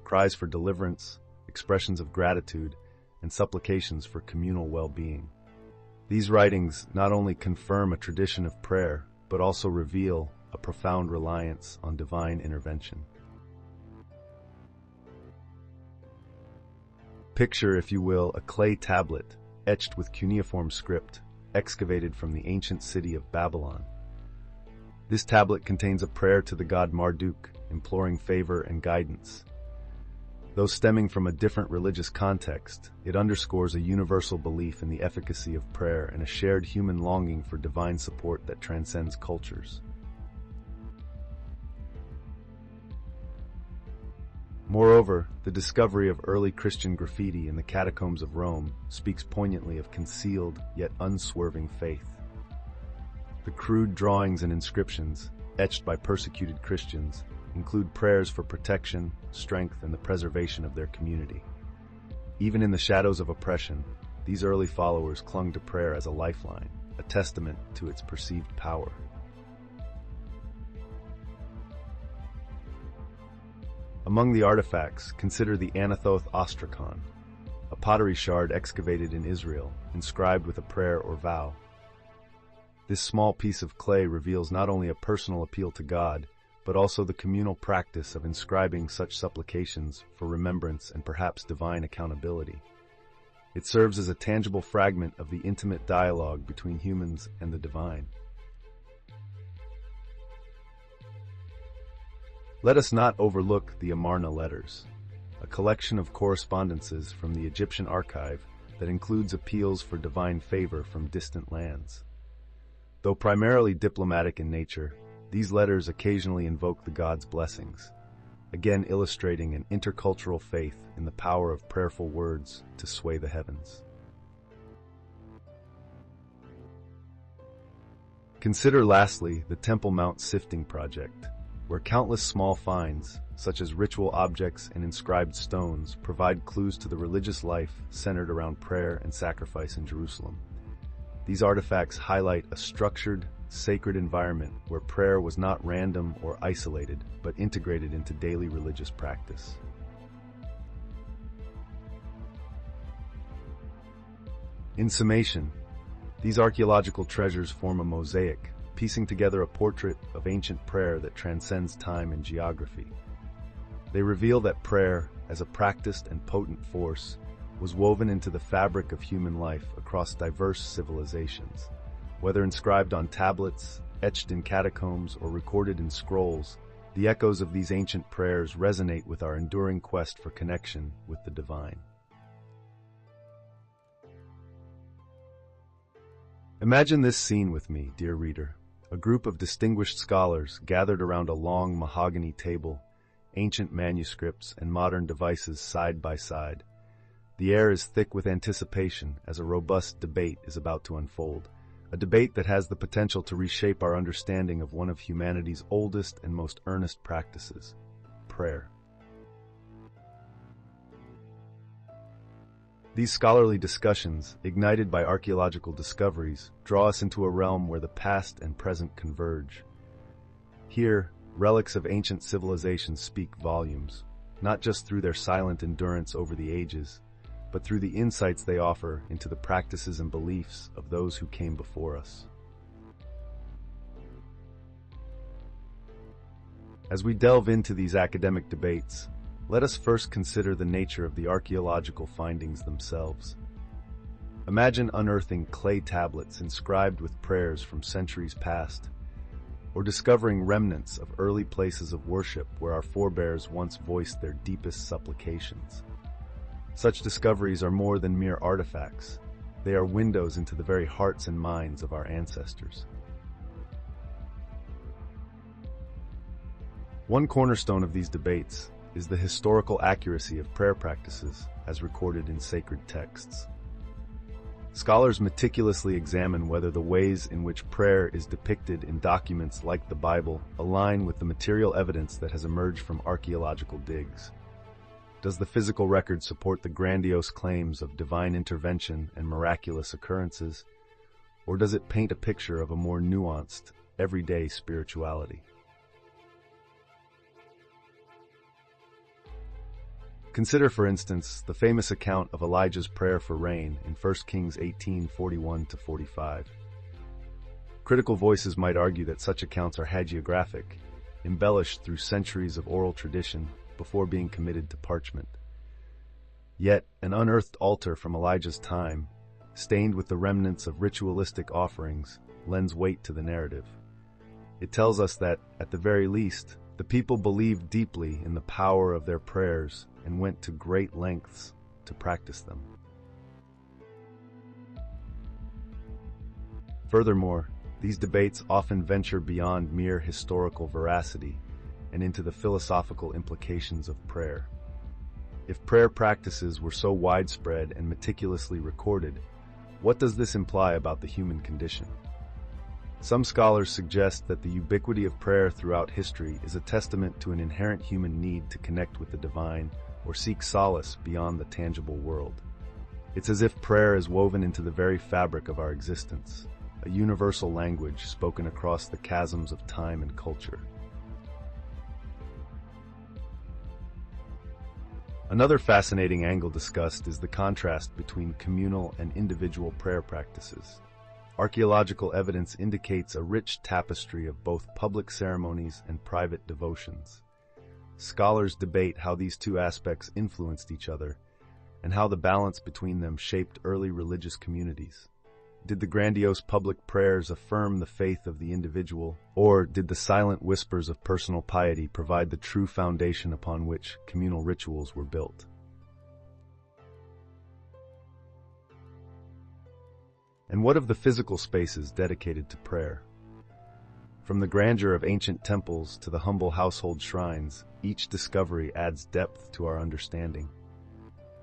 cries for deliverance, expressions of gratitude, and supplications for communal well-being. These writings not only confirm a tradition of prayer, but also reveal a profound reliance on divine intervention. Picture, if you will, a clay tablet etched with cuneiform script, excavated from the ancient city of Babylon. This tablet contains a prayer to the god Marduk, imploring favor and guidance. Though stemming from a different religious context, it underscores a universal belief in the efficacy of prayer and a shared human longing for divine support that transcends cultures. Moreover, the discovery of early Christian graffiti in the catacombs of Rome speaks poignantly of concealed yet unswerving faith. The crude drawings and inscriptions, etched by persecuted Christians, include prayers for protection, strength, and the preservation of their community. Even in the shadows of oppression, these early followers clung to prayer as a lifeline, a testament to its perceived power. Among the artifacts, consider the Anathoth Ostracon, a pottery shard excavated in Israel, inscribed with a prayer or vow. This small piece of clay reveals not only a personal appeal to God, but also the communal practice of inscribing such supplications for remembrance and perhaps divine accountability. It serves as a tangible fragment of the intimate dialogue between humans and the divine. Let us not overlook the Amarna letters, a collection of correspondences from the Egyptian archive that includes appeals for divine favor from distant lands. Though primarily diplomatic in nature, these letters occasionally invoke the gods' blessings, again illustrating an intercultural faith in the power of prayerful words to sway the heavens. Consider lastly the Temple Mount Sifting Project, where countless small finds, such as ritual objects and inscribed stones, provide clues to the religious life centered around prayer and sacrifice in Jerusalem. These artifacts highlight a structured, sacred environment where prayer was not random or isolated, but integrated into daily religious practice. In summation, these archaeological treasures form a mosaic, piecing together a portrait of ancient prayer that transcends time and geography. They reveal that prayer, as a practiced and potent force, was woven into the fabric of human life across diverse civilizations. Whether inscribed on tablets, etched in catacombs, or recorded in scrolls, the echoes of these ancient prayers resonate with our enduring quest for connection with the divine. Imagine this scene with me, dear reader. A group of distinguished scholars gathered around a long mahogany table, ancient manuscripts and modern devices side by side. The air is thick with anticipation as a robust debate is about to unfold, a debate that has the potential to reshape our understanding of one of humanity's oldest and most earnest practices, prayer. These scholarly discussions, ignited by archaeological discoveries, draw us into a realm where the past and present converge. Here, relics of ancient civilizations speak volumes, not just through their silent endurance over the ages, but through the insights they offer into the practices and beliefs of those who came before us. As we delve into these academic debates, let us first consider the nature of the archaeological findings themselves. Imagine unearthing clay tablets inscribed with prayers from centuries past, or discovering remnants of early places of worship where our forebears once voiced their deepest supplications. Such discoveries are more than mere artifacts. They are windows into the very hearts and minds of our ancestors. One cornerstone of these debates is the historical accuracy of prayer practices as recorded in sacred texts. Scholars meticulously examine whether the ways in which prayer is depicted in documents like the Bible align with the material evidence that has emerged from archaeological digs. Does the physical record support the grandiose claims of divine intervention and miraculous occurrences, or does it paint a picture of a more nuanced, everyday spirituality? Consider, for instance, the famous account of Elijah's prayer for rain in 1 Kings 18:41-45. Critical voices might argue that such accounts are hagiographic, embellished through centuries of oral tradition before being committed to parchment. Yet, an unearthed altar from Elijah's time, stained with the remnants of ritualistic offerings, lends weight to the narrative. It tells us that, at the very least, the people believed deeply in the power of their prayers and went to great lengths to practice them. Furthermore, these debates often venture beyond mere historical veracity and into the philosophical implications of prayer. If prayer practices were so widespread and meticulously recorded, what does this imply about the human condition? Some scholars suggest that the ubiquity of prayer throughout history is a testament to an inherent human need to connect with the divine or seek solace beyond the tangible world. It's as if prayer is woven into the very fabric of our existence, a universal language spoken across the chasms of time and culture. Another fascinating angle discussed is the contrast between communal and individual prayer practices. Archaeological evidence indicates a rich tapestry of both public ceremonies and private devotions. Scholars debate how these two aspects influenced each other and how the balance between them shaped early religious communities. Did the grandiose public prayers affirm the faith of the individual, or did the silent whispers of personal piety provide the true foundation upon which communal rituals were built? And what of the physical spaces dedicated to prayer? From the grandeur of ancient temples to the humble household shrines, each discovery adds depth to our understanding.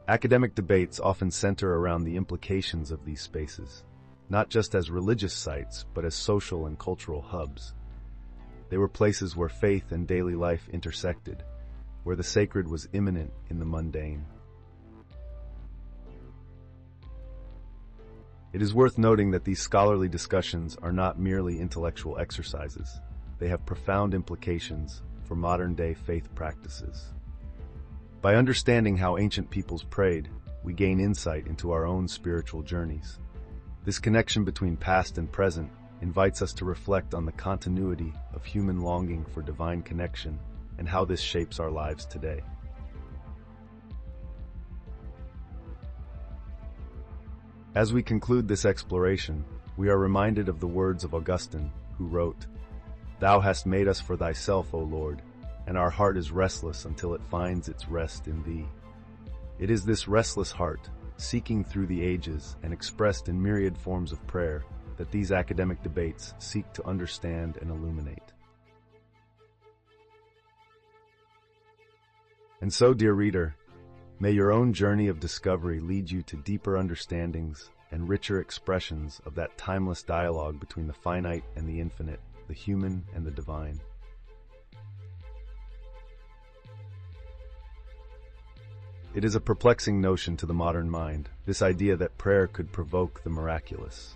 Academic debates often center around the implications of these spaces, not just as religious sites, but as social and cultural hubs. They were places where faith and daily life intersected, where the sacred was immanent in the mundane. It is worth noting that these scholarly discussions are not merely intellectual exercises. They have profound implications for modern-day faith practices. By understanding how ancient peoples prayed, we gain insight into our own spiritual journeys. This connection between past and present invites us to reflect on the continuity of human longing for divine connection and how this shapes our lives today. As we conclude this exploration, we are reminded of the words of Augustine, who wrote, "Thou hast made us for thyself, O Lord, and our heart is restless until it finds its rest in thee." It is this restless heart, seeking through the ages and expressed in myriad forms of prayer, that these academic debates seek to understand and illuminate. And so, dear reader, may your own journey of discovery lead you to deeper understandings and richer expressions of that timeless dialogue between the finite and the infinite, the human and the divine. It is a perplexing notion to the modern mind, this idea that prayer could provoke the miraculous.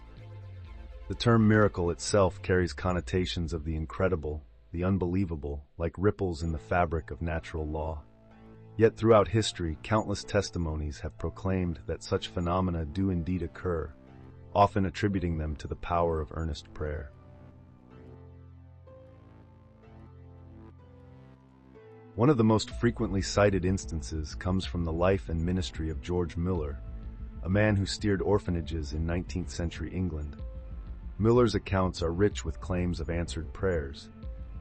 The term miracle itself carries connotations of the incredible, the unbelievable, like ripples in the fabric of natural law. Yet throughout history, countless testimonies have proclaimed that such phenomena do indeed occur, often attributing them to the power of earnest prayer. One of the most frequently cited instances comes from the life and ministry of George Muller, a man who steered orphanages in 19th century England. Muller's accounts are rich with claims of answered prayers,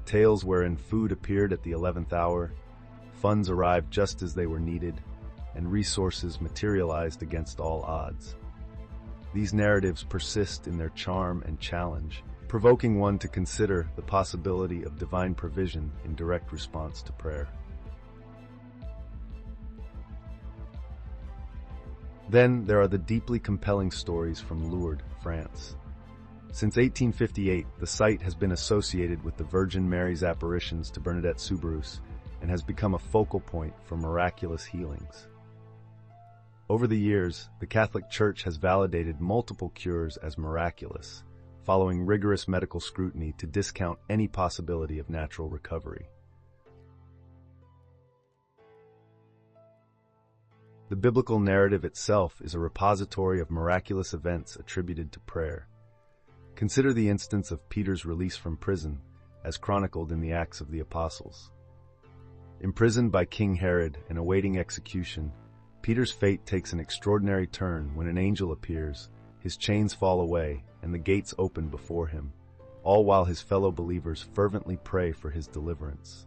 tales wherein food appeared at the 11th hour, funds arrived just as they were needed, and resources materialized against all odds. These narratives persist in their charm and challenge, provoking one to consider the possibility of divine provision in direct response to prayer. Then there are the deeply compelling stories from Lourdes, France. Since 1858, the site has been associated with the Virgin Mary's apparitions to Bernadette Soubirous and has become a focal point for miraculous healings. Over the years, the Catholic Church has validated multiple cures as miraculous, following rigorous medical scrutiny to discount any possibility of natural recovery. The biblical narrative itself is a repository of miraculous events attributed to prayer. Consider the instance of Peter's release from prison, as chronicled in the Acts of the Apostles. Imprisoned by King Herod and awaiting execution, Peter's fate takes an extraordinary turn when an angel appears, his chains fall away, and the gates open before him, all while his fellow believers fervently pray for his deliverance.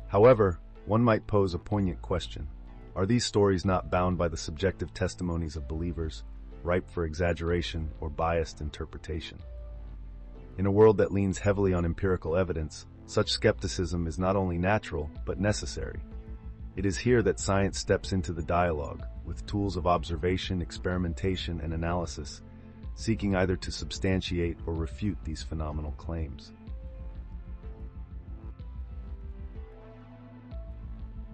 However, one might pose a poignant question. Are these stories not bound by the subjective testimonies of believers, ripe for exaggeration or biased interpretation? In a world that leans heavily on empirical evidence, such skepticism is not only natural, but necessary. It is here that science steps into the dialogue, with tools of observation, experimentation, and analysis, seeking either to substantiate or refute these phenomenal claims.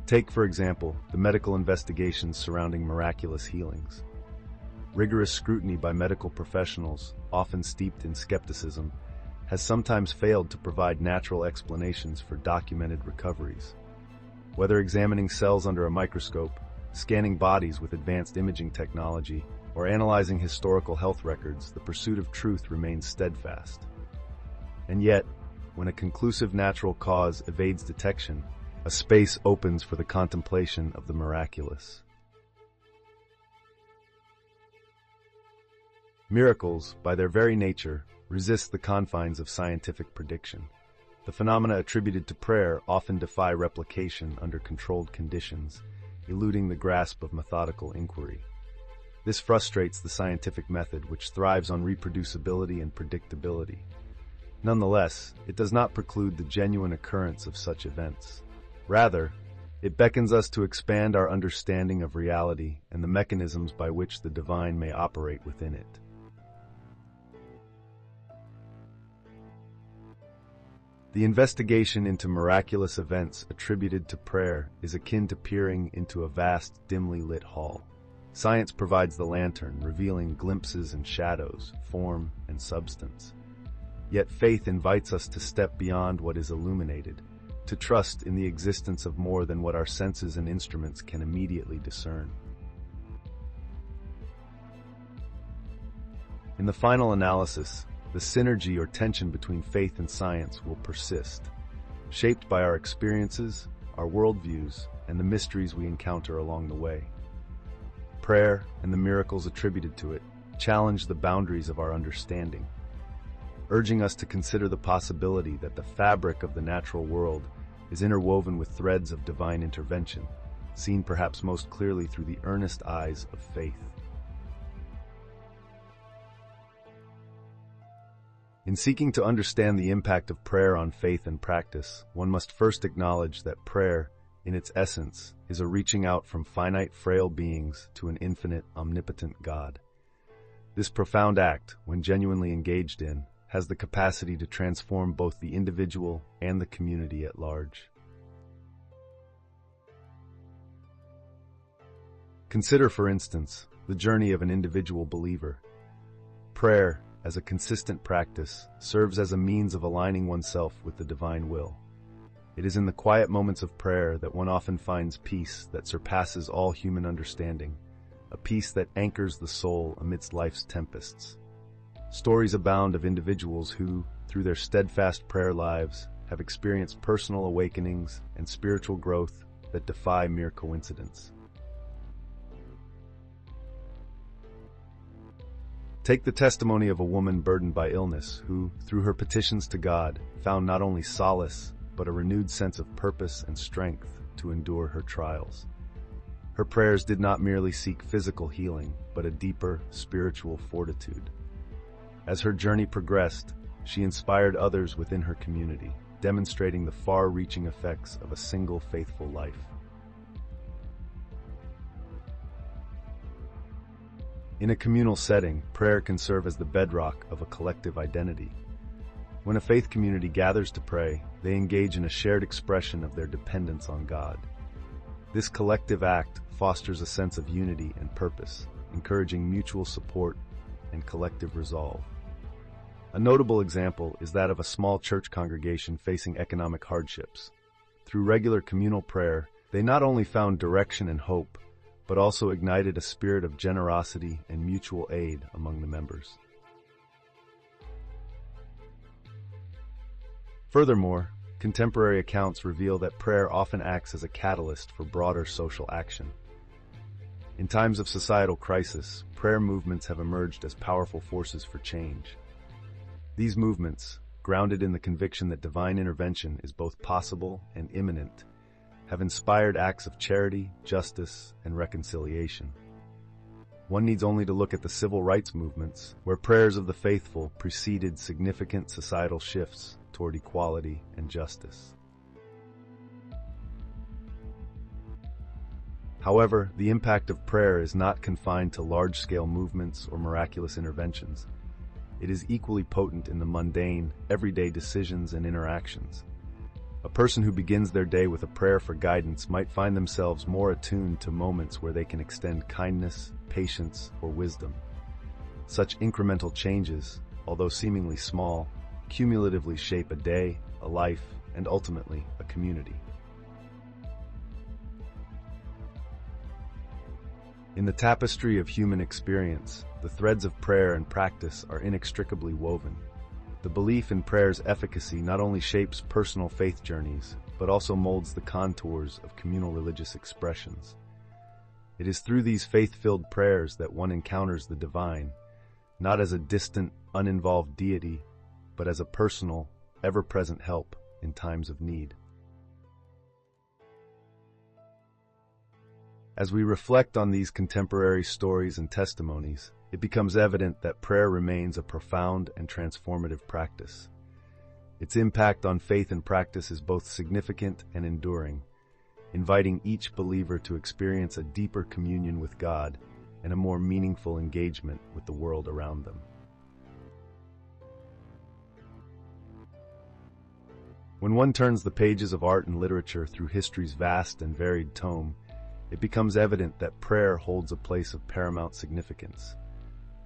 Take, for example, the medical investigations surrounding miraculous healings. Rigorous scrutiny by medical professionals, often steeped in skepticism, has sometimes failed to provide natural explanations for documented recoveries. Whether examining cells under a microscope, scanning bodies with advanced imaging technology, or analyzing historical health records, the pursuit of truth remains steadfast. And yet, when a conclusive natural cause evades detection, a space opens for the contemplation of the miraculous. Miracles, by their very nature, resist the confines of scientific prediction. The phenomena attributed to prayer often defy replication under controlled conditions, eluding the grasp of methodical inquiry. This frustrates the scientific method, which thrives on reproducibility and predictability. Nonetheless, it does not preclude the genuine occurrence of such events. Rather, it beckons us to expand our understanding of reality and the mechanisms by which the divine may operate within it. The investigation into miraculous events attributed to prayer is akin to peering into a vast, dimly lit hall. Science provides the lantern, revealing glimpses and shadows, form and substance. Yet faith invites us to step beyond what is illuminated, to trust in the existence of more than what our senses and instruments can immediately discern. In the final analysis, the synergy or tension between faith and science will persist, shaped by our experiences, our worldviews, and the mysteries we encounter along the way. Prayer and the miracles attributed to it challenge the boundaries of our understanding, urging us to consider the possibility that the fabric of the natural world is interwoven with threads of divine intervention, seen perhaps most clearly through the earnest eyes of faith. In seeking to understand the impact of prayer on faith and practice, one must first acknowledge that prayer, in its essence, is a reaching out from finite, frail beings to an infinite, omnipotent God. This profound act, when genuinely engaged in, has the capacity to transform both the individual and the community at large. Consider, for instance, the journey of an individual believer. Prayer, as a consistent practice, serves as a means of aligning oneself with the divine will. It is in the quiet moments of prayer that one often finds peace that surpasses all human understanding, a peace that anchors the soul amidst life's tempests. Stories abound of individuals who, through their steadfast prayer lives, have experienced personal awakenings and spiritual growth that defy mere coincidence. Take the testimony of a woman burdened by illness who, through her petitions to God, found not only solace, but a renewed sense of purpose and strength to endure her trials. Her prayers did not merely seek physical healing, but a deeper spiritual fortitude. As her journey progressed, she inspired others within her community, demonstrating the far-reaching effects of a single faithful life. In a communal setting, prayer can serve as the bedrock of a collective identity. When a faith community gathers to pray, they engage in a shared expression of their dependence on God. This collective act fosters a sense of unity and purpose, encouraging mutual support and collective resolve. A notable example is that of a small church congregation facing economic hardships. Through regular communal prayer, they not only found direction and hope, but also ignited a spirit of generosity and mutual aid among the members. Furthermore, contemporary accounts reveal that prayer often acts as a catalyst for broader social action. In times of societal crisis, prayer movements have emerged as powerful forces for change. These movements, grounded in the conviction that divine intervention is both possible and imminent, have inspired acts of charity, justice, and reconciliation. One needs only to look at the civil rights movements, where prayers of the faithful preceded significant societal shifts toward equality and justice. However, the impact of prayer is not confined to large-scale movements or miraculous interventions. It is equally potent in the mundane, everyday decisions and interactions. A person who begins their day with a prayer for guidance might find themselves more attuned to moments where they can extend kindness, patience, or wisdom. Such incremental changes, although seemingly small, cumulatively shape a day, a life, and ultimately a community. In the tapestry of human experience, the threads of prayer and practice are inextricably woven. The belief in prayer's efficacy not only shapes personal faith journeys, but also molds the contours of communal religious expressions. It is through these faith-filled prayers that one encounters the divine, not as a distant, uninvolved deity, but as a personal, ever-present help in times of need. As we reflect on these contemporary stories and testimonies, it becomes evident that prayer remains a profound and transformative practice. Its impact on faith and practice is both significant and enduring, inviting each believer to experience a deeper communion with God and a more meaningful engagement with the world around them. When one turns the pages of art and literature through history's vast and varied tome, it becomes evident that prayer holds a place of paramount significance.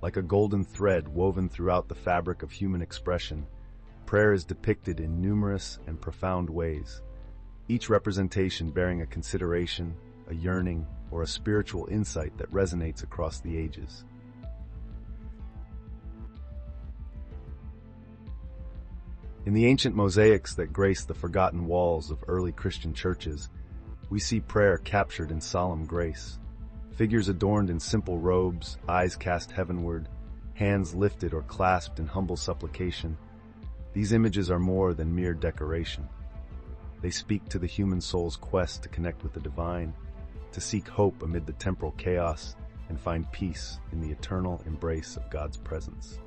Like a golden thread woven throughout the fabric of human expression, prayer is depicted in numerous and profound ways, each representation bearing a consideration, a yearning, or a spiritual insight that resonates across the ages. In the ancient mosaics that grace the forgotten walls of early Christian churches, we see prayer captured in solemn grace. Figures adorned in simple robes, eyes cast heavenward, hands lifted or clasped in humble supplication. These images are more than mere decoration. They speak to the human soul's quest to connect with the divine, to seek hope amid the temporal chaos, and find peace in the eternal embrace of God's presence.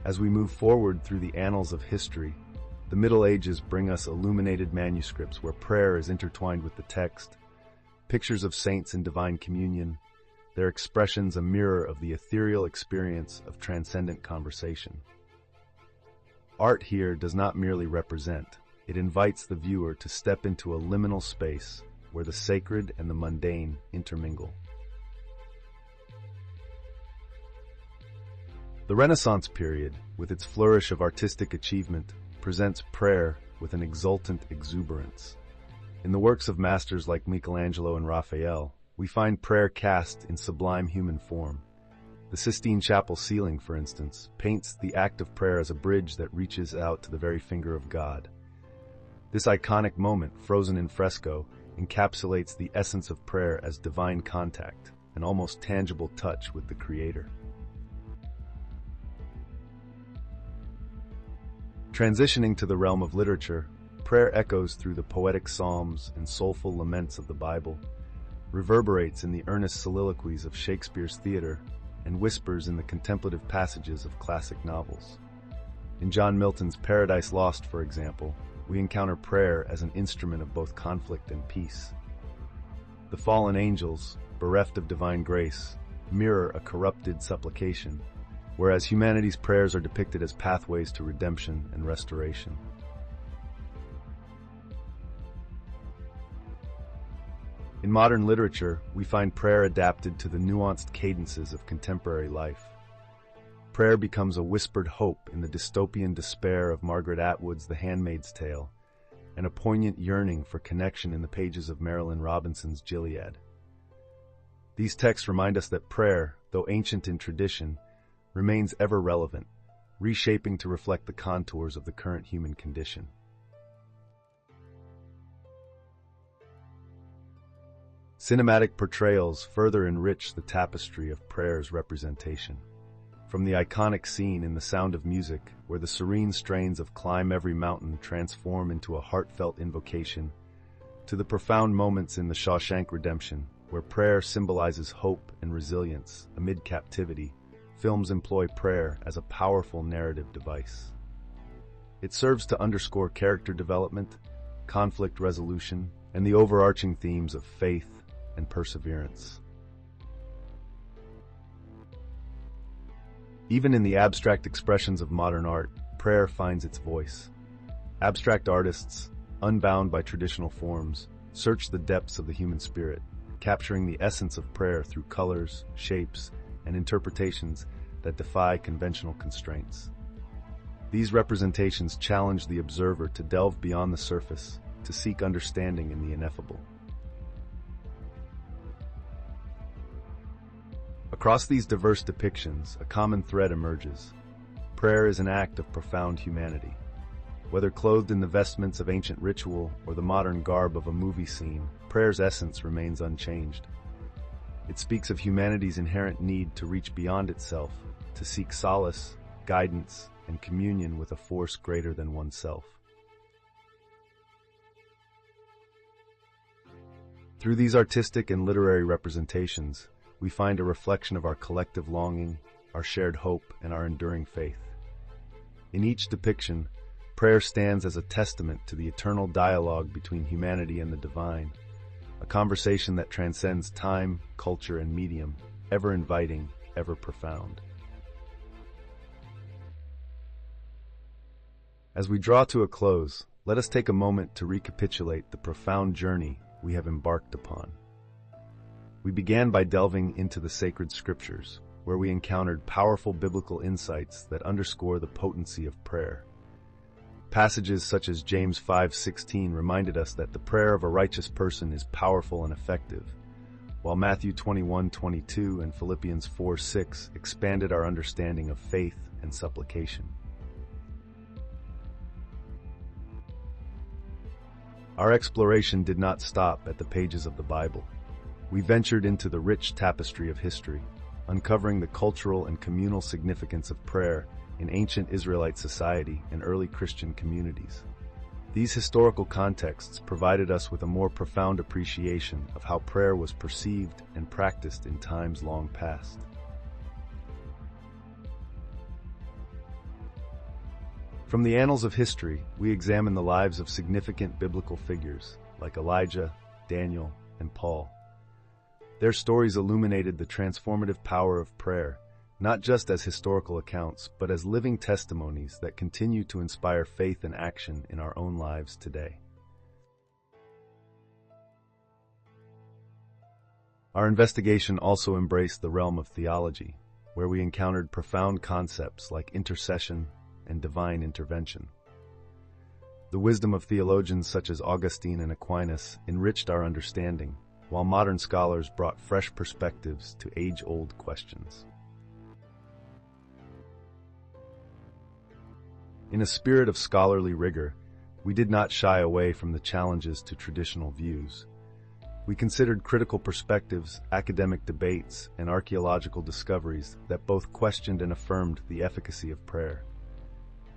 As we move forward through the annals of history, the Middle Ages bring us illuminated manuscripts where prayer is intertwined with the text, pictures of saints in divine communion, their expressions a mirror of the ethereal experience of transcendent conversation. Art here does not merely represent, it invites the viewer to step into a liminal space where the sacred and the mundane intermingle. The Renaissance period, with its flourish of artistic achievement, presents prayer with an exultant exuberance. In the works of masters like Michelangelo and Raphael, we find prayer cast in sublime human form. The Sistine Chapel ceiling, for instance, paints the act of prayer as a bridge that reaches out to the very finger of God. This iconic moment, frozen in fresco, encapsulates the essence of prayer as divine contact, an almost tangible touch with the Creator. Transitioning to the realm of literature, prayer echoes through the poetic psalms and soulful laments of the Bible, reverberates in the earnest soliloquies of Shakespeare's theater, and whispers in the contemplative passages of classic novels. In John Milton's Paradise Lost, for example, we encounter prayer as an instrument of both conflict and peace. The fallen angels, bereft of divine grace, mirror a corrupted supplication, whereas humanity's prayers are depicted as pathways to redemption and restoration. In modern literature, we find prayer adapted to the nuanced cadences of contemporary life. Prayer becomes a whispered hope in the dystopian despair of Margaret Atwood's The Handmaid's Tale, and a poignant yearning for connection in the pages of Marilynne Robinson's Gilead. These texts remind us that prayer, though ancient in tradition, remains ever relevant, reshaping to reflect the contours of the current human condition. Cinematic portrayals further enrich the tapestry of prayer's representation. From the iconic scene in The Sound of Music, where the serene strains of Climb Every Mountain transform into a heartfelt invocation, to the profound moments in The Shawshank Redemption, where prayer symbolizes hope and resilience amid captivity. Films employ prayer as a powerful narrative device. It serves to underscore character development, conflict resolution, and the overarching themes of faith and perseverance. Even in the abstract expressions of modern art, prayer finds its voice. Abstract artists, unbound by traditional forms, search the depths of the human spirit, capturing the essence of prayer through colors, shapes, and interpretations that defy conventional constraints. These representations challenge the observer to delve beyond the surface, to seek understanding in the ineffable. Across these diverse depictions, a common thread emerges. Prayer is an act of profound humanity. Whether clothed in the vestments of ancient ritual or the modern garb of a movie scene, prayer's essence remains unchanged. It speaks of humanity's inherent need to reach beyond itself, to seek solace, guidance, and communion with a force greater than oneself. Through these artistic and literary representations, we find a reflection of our collective longing, our shared hope, and our enduring faith. In each depiction, prayer stands as a testament to the eternal dialogue between humanity and the divine, a conversation that transcends time, culture, and medium, ever inviting, ever profound. As we draw to a close, let us take a moment to recapitulate the profound journey we have embarked upon. We began by delving into the sacred scriptures, where we encountered powerful biblical insights that underscore the potency of prayer. Passages such as James 5:16 reminded us that the prayer of a righteous person is powerful and effective, while Matthew 21:22 and Philippians 4:6 expanded our understanding of faith and supplication. Our exploration did not stop at the pages of the Bible. We ventured into the rich tapestry of history, uncovering the cultural and communal significance of prayer in ancient Israelite society and early Christian communities. These historical contexts provided us with a more profound appreciation of how prayer was perceived and practiced in times long past. From the annals of history, we examine the lives of significant biblical figures like Elijah, Daniel, and Paul. Their stories illuminated the transformative power of prayer, not just as historical accounts, but as living testimonies that continue to inspire faith and action in our own lives today. Our investigation also embraced the realm of theology, where we encountered profound concepts like intercession and divine intervention. The wisdom of theologians such as Augustine and Aquinas enriched our understanding, while modern scholars brought fresh perspectives to age-old questions. In a spirit of scholarly rigor, we did not shy away from the challenges to traditional views. We considered critical perspectives, academic debates, and archaeological discoveries that both questioned and affirmed the efficacy of prayer.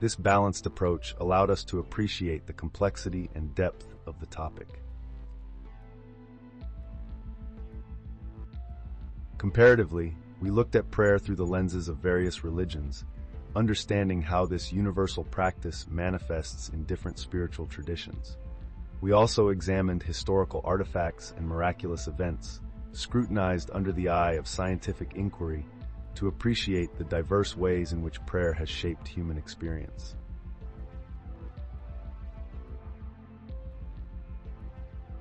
This balanced approach allowed us to appreciate the complexity and depth of the topic. Comparatively, we looked at prayer through the lenses of various religions, understanding how this universal practice manifests in different spiritual traditions. We also examined historical artifacts and miraculous events, scrutinized under the eye of scientific inquiry to appreciate the diverse ways in which prayer has shaped human experience.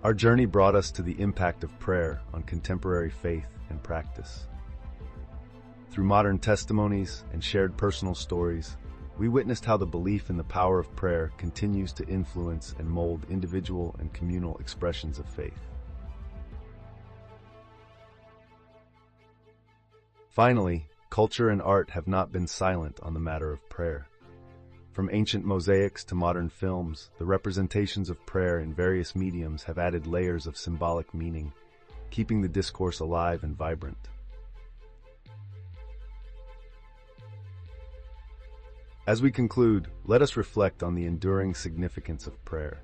Our journey brought us to the impact of prayer on contemporary faith and practice. Through modern testimonies and shared personal stories, we witnessed how the belief in the power of prayer continues to influence and mold individual and communal expressions of faith. Finally, culture and art have not been silent on the matter of prayer. From ancient mosaics to modern films, the representations of prayer in various mediums have added layers of symbolic meaning, keeping the discourse alive and vibrant. As we conclude, let us reflect on the enduring significance of prayer.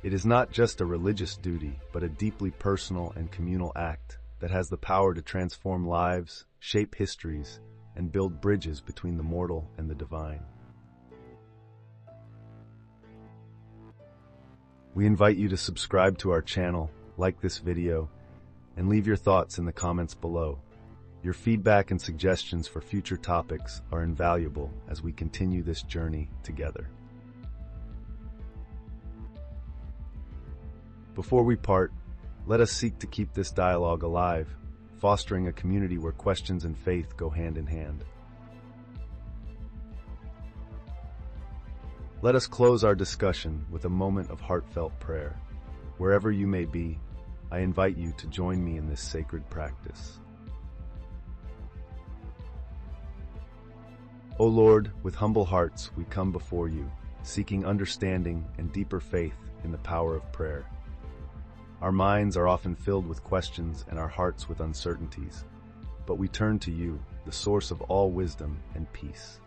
It is not just a religious duty, but a deeply personal and communal act that has the power to transform lives, shape histories, and build bridges between the mortal and the divine. We invite you to subscribe to our channel, like this video, and leave your thoughts in the comments below. Your feedback and suggestions for future topics are invaluable as we continue this journey together. Before we part, let us seek to keep this dialogue alive, fostering a community where questions and faith go hand in hand. Let us close our discussion with a moment of heartfelt prayer. Wherever you may be, I invite you to join me in this sacred practice. O Lord, with humble hearts we come before you, seeking understanding and deeper faith in the power of prayer. Our minds are often filled with questions and our hearts with uncertainties, but we turn to you, the source of all wisdom and peace.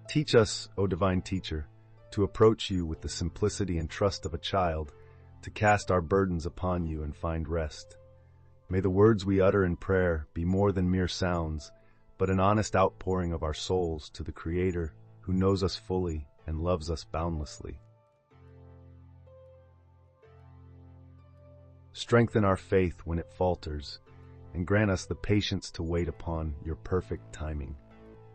Teach us, O Divine Teacher, to approach you with the simplicity and trust of a child, to cast our burdens upon you and find rest. May the words we utter in prayer be more than mere sounds, but an honest outpouring of our souls to the Creator who knows us fully and loves us boundlessly. Strengthen our faith when it falters, and grant us the patience to wait upon your perfect timing.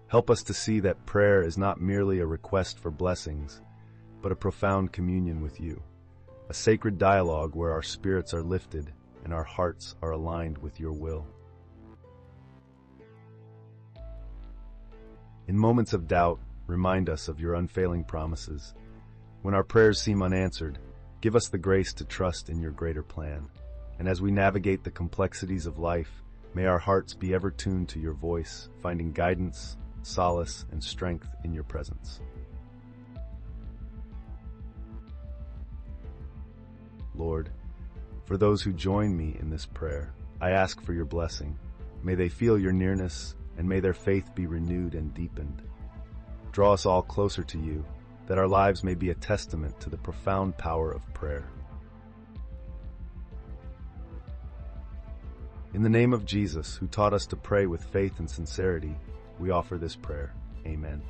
Help us to see that prayer is not merely a request for blessings, but a profound communion with you, a sacred dialogue where our spirits are lifted and our hearts are aligned with your will. In moments of doubt, remind us of your unfailing promises. When our prayers seem unanswered, give us the grace to trust in your greater plan. And as we navigate the complexities of life, may our hearts be ever tuned to your voice, finding guidance, solace, and strength in your presence. Lord, for those who join me in this prayer, I ask for your blessing. May they feel your nearness, and may their faith be renewed and deepened. Draw us all closer to you, that our lives may be a testament to the profound power of prayer. In the name of Jesus, who taught us to pray with faith and sincerity, we offer this prayer. Amen.